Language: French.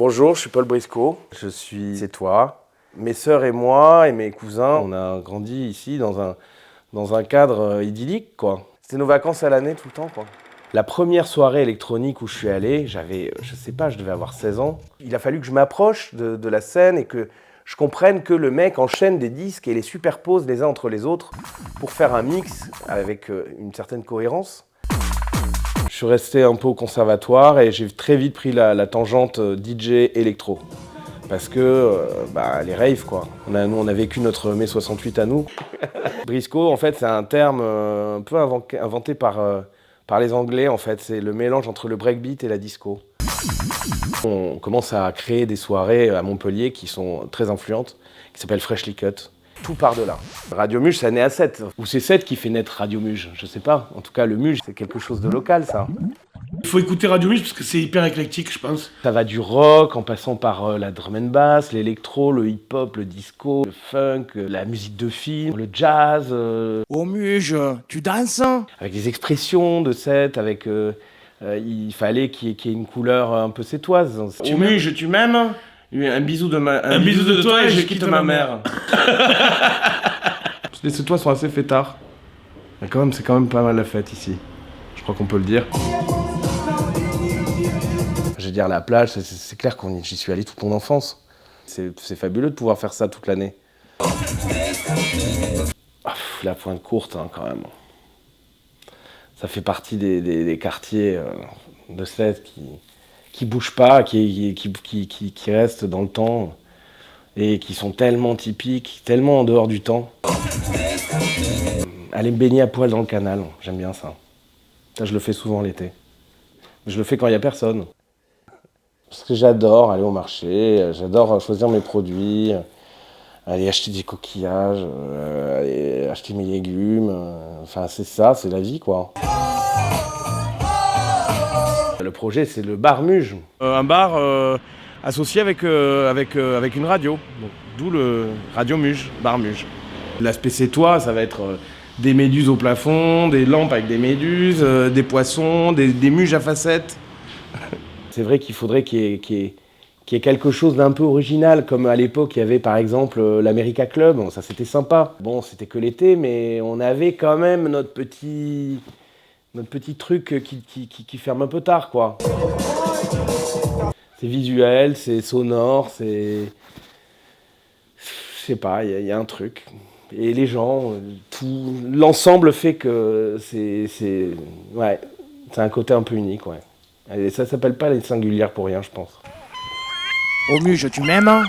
Bonjour, je suis Paul Briscoe, je suis sétois. Mes sœurs et moi et mes cousins, on a grandi ici dans un cadre idyllique, quoi. C'était nos vacances à l'année tout le temps, quoi. La première soirée électronique où je suis allé, je sais pas, je devais avoir 16 ans. Il a fallu que je m'approche de la scène et que je comprenne que le mec enchaîne des disques et les superpose les uns entre les autres pour faire un mix avec une certaine cohérence. Je suis resté un peu au conservatoire et j'ai très vite pris la tangente DJ électro. Parce que, les raves, quoi. Nous, on a vécu notre mai 68 à nous. Briscoe, en fait, c'est un terme un peu inventé par les Anglais, en fait. C'est le mélange entre le breakbeat et la disco. On commence à créer des soirées à Montpellier qui sont très influentes, qui s'appellent Freshly Cut. Tout part de là. Radio Muge, ça naît à 7. Ou c'est 7 qui fait naître Radio Muge, je sais pas. En tout cas, le Muge, c'est quelque chose de local, ça. Il faut écouter Radio Muge parce que c'est hyper éclectique, je pense. Ça va du rock, en passant par la drum and bass, l'électro, le hip-hop, le disco, le funk, la musique de film, le jazz. Oh Muge, tu danses? Avec des expressions de 7, avec... il fallait qu'il y ait une couleur un peu sétoise. Oh Muge, tu m'aimes? Un bisou de toi et je quitte ma mère. Les Sétois sont assez fêtards. Mais c'est quand même pas mal la fête ici. Je crois qu'on peut le dire. Je veux dire, la plage, c'est clair que j'y suis allé toute mon enfance. C'est fabuleux de pouvoir faire ça toute l'année. La Pointe Courte, hein, quand même. Ça fait partie des quartiers de Sète qui bougent pas, qui restent dans le temps et qui sont tellement typiques, tellement en dehors du temps. Aller me baigner à poil dans le canal, j'aime bien ça. Ça, je le fais souvent l'été. Je le fais quand il n'y a personne. Parce que j'adore aller au marché, j'adore choisir mes produits, aller acheter des coquillages, aller acheter mes légumes. Enfin, c'est ça, c'est la vie, quoi. Le projet, c'est le bar Muge. Un bar associé avec une radio. D'où le Radio Muge, bar Muge. L'aspect sétois, ça va être des méduses au plafond, des lampes avec des méduses, des poissons, des muges à facettes. C'est vrai qu'il faudrait qu'il y ait quelque chose d'un peu original, comme à l'époque il y avait par exemple l'America Club. Bon, ça c'était sympa. Bon, c'était que l'été, mais on avait quand même notre petit truc qui ferme un peu tard, quoi. C'est visuel, c'est sonore, c'est... Je sais pas, il y a un truc. Et les gens, tout l'ensemble fait que c'est un côté un peu unique, ouais. Et ça s'appelle pas les singulières pour rien, je pense. Oh Muge, tu m'aimes?